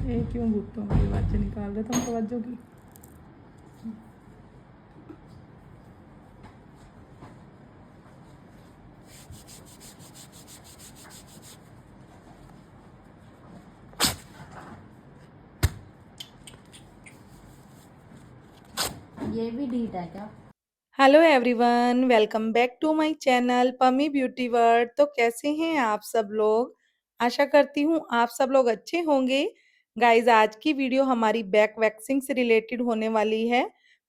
ये क्यों भुट्टों की आवाज़ें निकाल रहे तुम तवज्जो की। ये भी डीट है क्या? Hello everyone, welcome back to my channel Pami beauty world. तो कैसे हैं आप सब लोग? आशा करती हूँ आप सब लोग अच्छे होंगे। गाइज, आज की वीडियो हमारी बैक वैक्सिंग से रिलेटेड होने वाली है।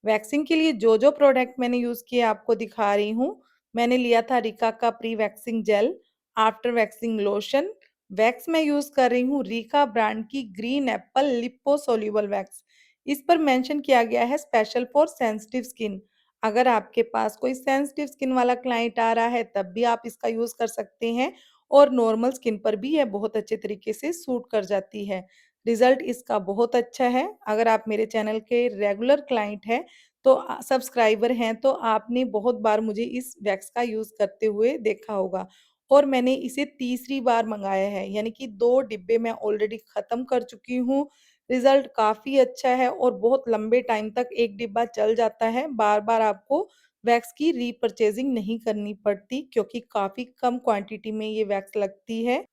वैक्सिंग के लिए जो जो प्रोडक्ट मैंने यूज़ किए आपको दिखा रही हूँ। मैंने लिया था रिका का pre waxing jail, after waxing lotion. Wax मैं यूज़ कर रही हूँ रिका ब्रांड की ग्रीन एप्पल लिपोसोल्यूबल वैक्स। इस पर मेंशन किया गया है स्पेशल फॉर सेंसिटिव स्किन। अगर आपके पास कोई सेंसिटिव स्किन वाला क्लाइंट आ रहा है तब भी आप इसका यूज कर सकते हैं, और नॉर्मल स्किन पर भी यह बहुत अच्छे तरीके से सूट कर जाती है। रिजल्ट इसका बहुत अच्छा है। अगर आप मेरे चैनल के रेगुलर क्लाइंट हैं तो सब्सक्राइबर हैं तो आपने बहुत बार मुझे इस वैक्स का यूज करते हुए देखा होगा। और मैंने इसे तीसरी बार मंगाया है, यानी कि 2 डिब्बे मैं ऑलरेडी खत्म कर चुकी हूँ। रिजल्ट काफ़ी अच्छा है और बहुत लंबे टाइम तक एक डिब्बा चल जाता है। बार-बार आपको वैक्स की रीपर्चेज़िंग नहीं करनी पड़ती, क्योंकि काफ़ी कम क्वांटिटी में ये वैक्स लगती है।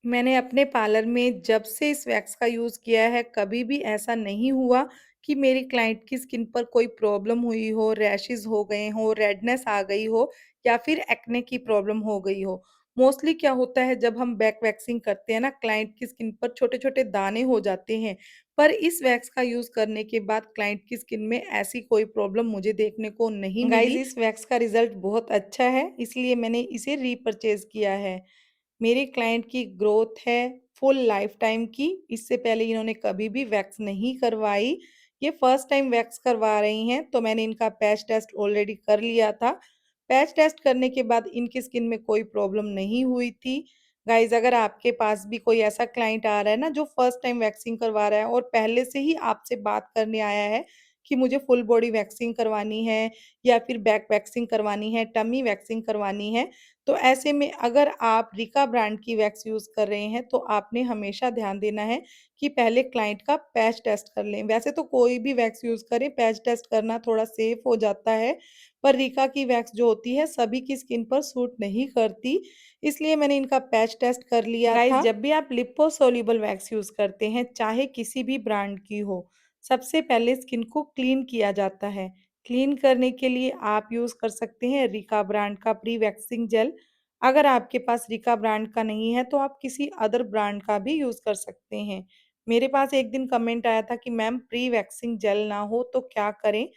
मैंने अपने पार्लर में जब से इस वैक्स का यूज़ किया है, कभी भी ऐसा नहीं हुआ कि मेरी क्लाइंट की स्किन पर कोई प्रॉब्लम हुई हो, रैशेज़ हो गए हों, रेडनेस आ गई हो या फिर एक्ने की प्रॉब्लम हो गई हो। मोस्टली क्या होता है जब हम बैक वैक्सिंग करते हैं ना, क्लाइंट की स्किन पर छोटे-छोटे दाने हो जाते हैं। पर इस वैक्स का यूज़ करने के बाद क्लाइंट की स्किन में ऐसी कोई प्रॉब्लम मुझे देखने को नहीं मिली। गाइज़, इस वैक्स का रिज़ल्ट बहुत अच्छा है, इसलिए मैंने इसे रीपर्चेज़ किया है। मेरे क्लाइंट की ग्रोथ है फुल लाइफ टाइम की। इससे पहले इन्होंने कभी भी वैक्स नहीं करवाई। ये फर्स्ट टाइम वैक्स करवा रही हैं, तो मैंने इनका पैच टेस्ट ऑलरेडी कर लिया था। पैच टेस्ट करने के बाद इनकी स्किन में कोई प्रॉब्लम नहीं हुई थी। गाइज, अगर आपके पास भी कोई ऐसा क्लाइंट आ रहा है ना जो फर्स्ट टाइम वैक्सिंग करवा रहा है और पहले से ही आपसे बात करने आया है कि मुझे फुल बॉडी वैक्सिंग करवानी है या फिर बैक वैक्सिंग करवानी है, टमी वैक्सिंग करवानी है, तो ऐसे में अगर आप रिका ब्रांड की वैक्स यूज़ कर रहे हैं तो आपने हमेशा ध्यान देना है कि पहले क्लाइंट का पैच टेस्ट कर लें। वैसे तो कोई भी वैक्स यूज़ करें, पैच टेस्ट करना थोड़ा सेफ हो जाता है, पर रिका की वैक्स जो होती है सभी की स्किन पर सूट नहीं करती, इसलिए मैंने इनका पैच टेस्ट कर लिया था। गाइस, जब भी आप लिपोसोल्यूबल वैक्स यूज़ करते हैं, चाहे किसी भी ब्रांड की हो, सबसे पहले स्किन को क्लीन किया जाता है। क्लीन करने के लिए आप यूज़ कर सकते हैं रिका ब्रांड का प्री वैक्सिंग जेल। अगर आपके पास रिका ब्रांड का नहीं है तो आप किसी अदर ब्रांड का भी यूज़ कर सकते हैं। मेरे पास एक दिन कमेंट आया था कि मैम प्री वैक्सिंग जेल ना हो तो क्या करें?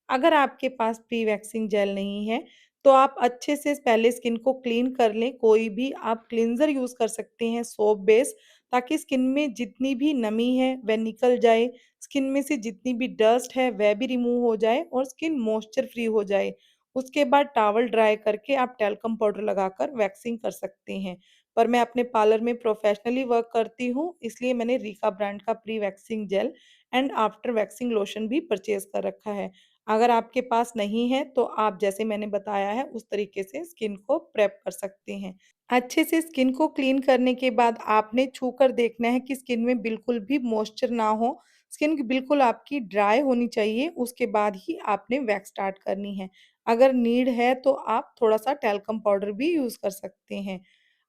अगर आपके पास प्री वैक्सिंग जेल नहीं है तो आप अच्छे से पहले स्किन को क्लीन कर लें। कोई भी आप क्लींजर यूज़ कर सकते हैं सोप बेस, ताकि स्किन में जितनी भी नमी है वह निकल जाए, स्किन में से जितनी भी डस्ट है वह भी रिमूव हो जाए और स्किन मॉइस्चर फ्री हो जाए। उसके बाद टॉवल ड्राई करके आप टैल्कम पाउडर लगाकर वैक्सिंग कर सकते हैं। पर मैं अपने पार्लर में प्रोफेशनली वर्क करती हूँ, इसलिए मैंने रिका ब्रांड का pre waxing jail and after waxing lotion भी परचेज कर रखा है। अगर आपके पास नहीं है तो आप जैसे मैंने बताया है उस तरीके से स्किन को प्रेप कर सकते हैं। अच्छे से स्किन को क्लीन करने के बाद आपने छूकर देखना है कि स्किन में बिल्कुल भी मॉइस्चर ना हो, स्किन बिल्कुल आपकी ड्राई होनी चाहिए, उसके बाद ही आपने वैक्स स्टार्ट करनी है। अगर नीड है तो आप थोड़ा-सा टैल्कम पाउडर भी यूज़ कर सकते हैं।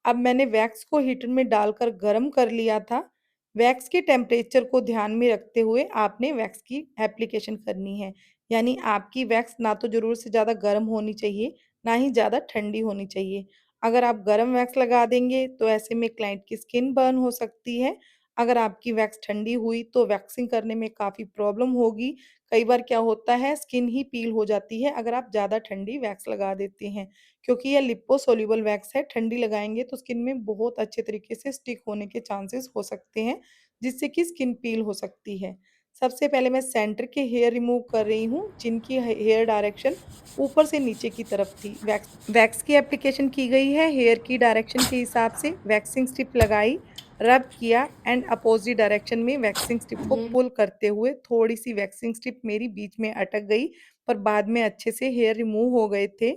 अब मैंने वैक्स को हीटर में डालकर गरम कर लिया था। वैक्स के टेम्परेचर को ध्यान में रखते हुए आपने वैक्स की एप्लीकेशन करनी है। यानी आपकी वैक्स ना तो ज़रूरत से ज़्यादा गर्म होनी चाहिए, ना ही ज़्यादा ठंडी होनी चाहिए। अगर आप गरम वैक्स लगा देंगे तो ऐसे में क्लाइंट की स्किन बर्न हो सकती है। अगर आपकी वैक्स ठंडी हुई तो वैक्सिंग करने में काफ़ी प्रॉब्लम होगी। कई बार क्या होता है स्किन ही पील हो जाती है अगर आप ज़्यादा ठंडी वैक्स लगा देते हैं। क्योंकि यह लिपोसोल्यूबल वैक्स है, ठंडी लगाएँगे तो स्किन में बहुत अच्छे तरीके से स्टिक होने के चांसेस हो सकते हैं, जिससे कि स्किन पील हो सकती है। सबसे पहले मैं सेंटर के हेयर रिमूव कर रही हूँ, जिनकी हेयर डायरेक्शन ऊपर से नीचे की तरफ थी। वैक्स वैक्स की एप्लीकेशन की गई है, हेयर की डायरेक्शन के हिसाब से वैक्सिंग स्ट्रिप लगाई, रब किया एंड अपोज़िट डायरेक्शन में वैक्सिंग स्ट्रिप को ये पुल करते हुए थोड़ी-सी वैक्सिंग स्ट्रिप मेरी बीच में अटक गई, पर बाद में अच्छे से हेयर रिमूव हो गए थे।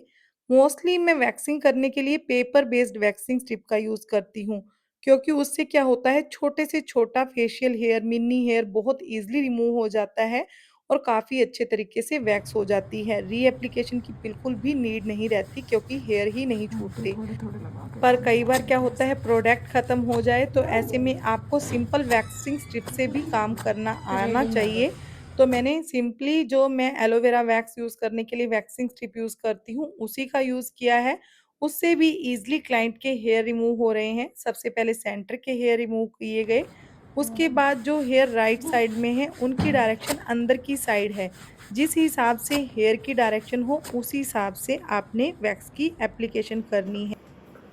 मोस्टली मैं वैक्सिंग करने के लिए पेपर बेस्ड वैक्सिंग स्ट्रिप का यूज़ करती हूँ। क्योंकि उससे क्या होता है, छोटे से छोटा फेशियल हेयर, मिनी हेयर बहुत ईजिली रिमूव हो जाता है और काफ़ी अच्छे तरीके से वैक्स हो जाती है। रीएप्लिकेशन की बिल्कुल भी नीड नहीं रहती क्योंकि हेयर ही नहीं हाँ, तो छूटते। थोड़े थोड़े लगा के पर डालना कई बार क्या पड़ेगा होता है, ऐसे। प्रोडक्ट खत्म हो जाए तो ऐसे में आपको सिंपल वैक्सिंग स्ट्रिप से भी काम करना आना रेडी है चाहिए। तो मैंने सिंपली जो मैं एलोवेरा वैक्स यूज़ करने के लिए वैक्सिंग स्ट्रिप यूज़ करती हूँ, उसी का यूज़ किया है। उससे भी ईज़िली क्लाइंट के हेयर रिमूव हो रहे हैं। सबसे पहले सेंटर के हेयर रिमूव किए गए, उसके बाद जो हेयर राइट साइड में है, उनकी डायरेक्शन अंदर की साइड है। जिस हिसाब से हेयर की डायरेक्शन हो, उसी हिसाब से आपने वैक्स की एप्लीकेशन करनी है।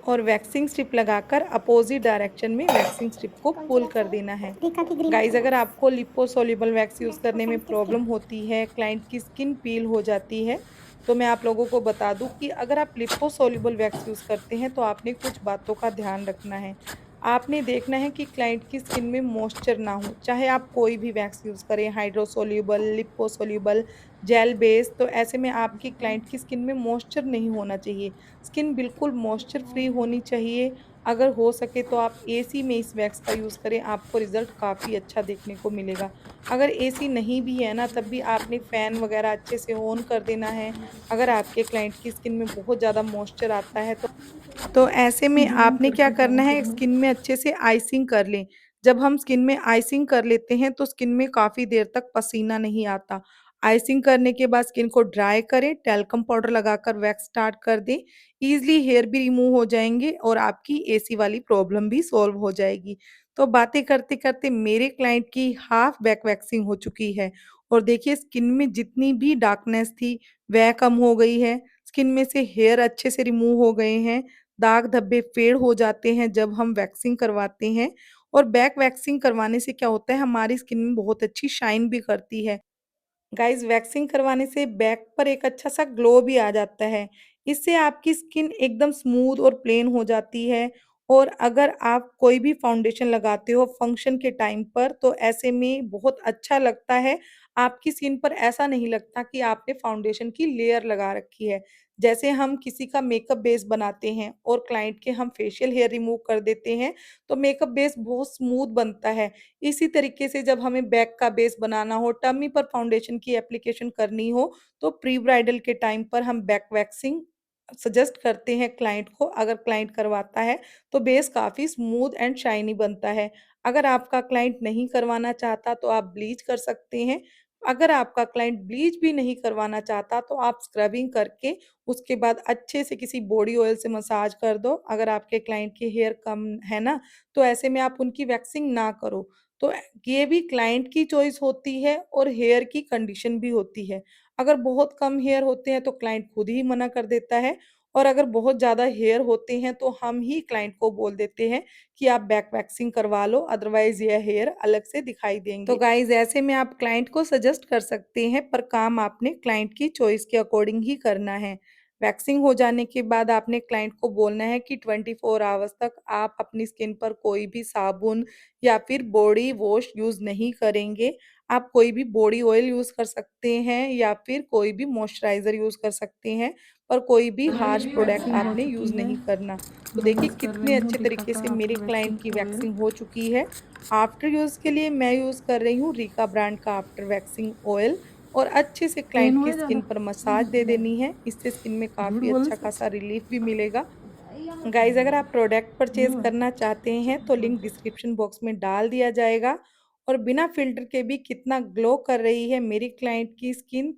और वैक्सिंग स्ट्रिप लगाकर अपोजिट डायरेक्शन में वैक्सिंग स्ट्रिप को कौन सी पुल वैक्स कर है? देना है। रीका की ग्रीन गाइस, अगर वैक्स। आपको लिपोसोल्यूबल वैक्स यूज़ नेक्स्ट करने में पोसाइज की प्रॉब्लम स्किन। होती है, क्लाइंट की स्किन पील हो जाती है, तो मैं आप लोगों को बता दूं कि अगर आप लिपोसोल्यूबल वैक्स यूज़ करते हैं तो आपने कुछ बातों का ध्यान रखना है। आपने देखना है कि क्लाइंट की स्किन में मॉइस्चर ना हो, चाहे आप कोई भी वैक्स यूज़ करें, हाइड्रोसोल्यूबल, लिपोसोल्यूबल, जेल बेस, तो ऐसे में आपकी क्लाइंट की स्किन में मॉइस्चर नहीं होना चाहिए। स्किन बिल्कुल मॉइस्चर फ्री होनी चाहिए। अगर हो सके तो आप एसी में इस वैक्स का यूज़ करें, आपको रिज़ल्ट काफ़ी अच्छा देखने को मिलेगा। अगर एसी नहीं भी है ना, तब भी आपने फ़ैन वगैरह अच्छे से ऑन कर देना है। अगर आपके क्लाइंट की स्किन में बहुत ज़्यादा मॉइस्चर आता है तो ऐसे में जूम आपने क्या करके करना काम है, करना। स्किन में अच्छे से आइसिंग कर लें। जब हम स्किन में आइसिंग कर लेते हैं तो स्किन में काफ़ी देर तक पसीना नहीं आता। आइसिंग करने के बाद स्किन को ड्राई करें, टैल्कम पाउडर लगाकर वैक्स स्टार्ट कर दें। ईज़िली हेयर भी रिमूव हो जाएँगे और आपकी एसी वाली प्रॉब्लम भी सॉल्व हो जाएगी। तो बातें करते-करते मेरे क्लाइंट की हाफ बैक वैक्सिंग हो चुकी है और देखिए स्किन में जितनी भी डार्कनेस थी, वह कम हो गई है। स्किन में से हेयर अच्छे से रिमूव हो गए हैं। दाग धब्बे फेड हो जाते हैं जब हम वैक्सिंग करवाते हैं और बैक वैक्सिंग करवाने से क्या होता है, हमारी स्किन में बहुत अच्छी शाइन भी करती है। गाइस, वैक्सिंग करवाने से बैक पर एक अच्छा-सा ग्लो भी आ जाता है। इससे आपकी स्किन एकदम स्मूथ और प्लेन हो जाती है और अगर आप कोई भी फाउंडेशन लगाते हो फंक्शन के टाइम पर तो ऐसे में बहुत अच्छा लगता है। आपकी स्किन पर ऐसा नहीं लगता कि आपने फाउंडेशन की लेयर लगा रखी है। जैसे हम किसी का मेकअप बेस बनाते हैं और क्लाइंट के हम फेशियल हेयर रिमूव कर देते हैं, तो मेकअप बेस बहुत स्मूथ बनता है। इसी तरीके से जब हमें बैक का बेस बनाना हो, टमी पर फाउंडेशन की एप्लीकेशन करनी हो, तो प्री ब्राइडल के टाइम पर हम बैक वैक्सिंग सजेस्ट करते हैं क्लाइंट को। अगर क्लाइंट करवाता है, तो बेस काफ़ी स्मूथ एंड शाइनी बनता है। अगर आपका क्लाइंट नहीं करवाना चाहता, तो आप ब्लीच कर सकते हैं। अगर आपका क्लाइंट ब्लीच भी नहीं करवाना चाहता, तो आप स्क्रबिंग करके उसके बाद अच्छे से किसी बॉडी ऑयल से मसाज कर दो। अगर आपके क्लाइंट के हेयर कम है ना, तो ऐसे में आप उनकी वैक्सिंग ना करो। तो ये भी क्लाइंट की चॉइस होती है और हेयर की कंडीशन भी होती है। अगर बहुत कम हेयर होते हैं तो क्लाइंट खुद ही मना कर देता है और अगर बहुत ज़्यादा हेयर होते हैं तो हम ही क्लाइंट को बोल देते हैं कि आप बैक वैक्सिंग करवा लो, अदरवाइज़ ये हेयर अलग से दिखाई देंगे। तो गाइज़, ऐसे में आप क्लाइंट को सजेस्ट कर सकते हैं, पर काम आपने क्लाइंट की चॉइस के अकॉर्डिंग ही करना है। वैक्सिंग हो जाने के बाद आपने क्लाइंट को बोलना है कि 24 आवर्स तक आप अपनी स्किन पर कोई भी साबुन या फिर बॉडी वॉश यूज़ नहीं करेंगे। आप कोई भी बॉडी ऑयल यूज़ कर सकते हैं या फिर कोई भी मॉइस्चराइज़र यूज़ कर सकते हैं, पर कोई भी हार्श मेरी प्रोडक्ट वैक्सिंग हो आपने चुकी यूज़ है। नहीं करना। तो मैं देखिए यूज़ कर कितने रही हूँ अच्छे रीका तरीके का से मेरे आफ्टर क्लाइंट की वैक्सिंग ऑयल। वैक्सिंग हो चुकी है। आफ्टर यूज़ के लिए मैं यूज़ कर रही हूँ रीका ब्रांड का आफ्टर वैक्सिंग ऑयल और अच्छे से पेन क्लाइंट हुआ की है ज़्यादा? स्किन पर मसाज दे देनी है। इससे स्किन में झूठ काफ़ी बोल अच्छा से खासा रिलीफ भी मिलेगा। गाइज़, अगर आप प्रोडक्ट नहीं परचेज़ हुआ करना चाहते हैं तो लिंक डिस्क्रिप्शन बॉक्स में डाल दिया जाएगा और बिना फ़िल्टर के भी कितना ग्लो कर रही है मेरी क्लाइंट की स्किन,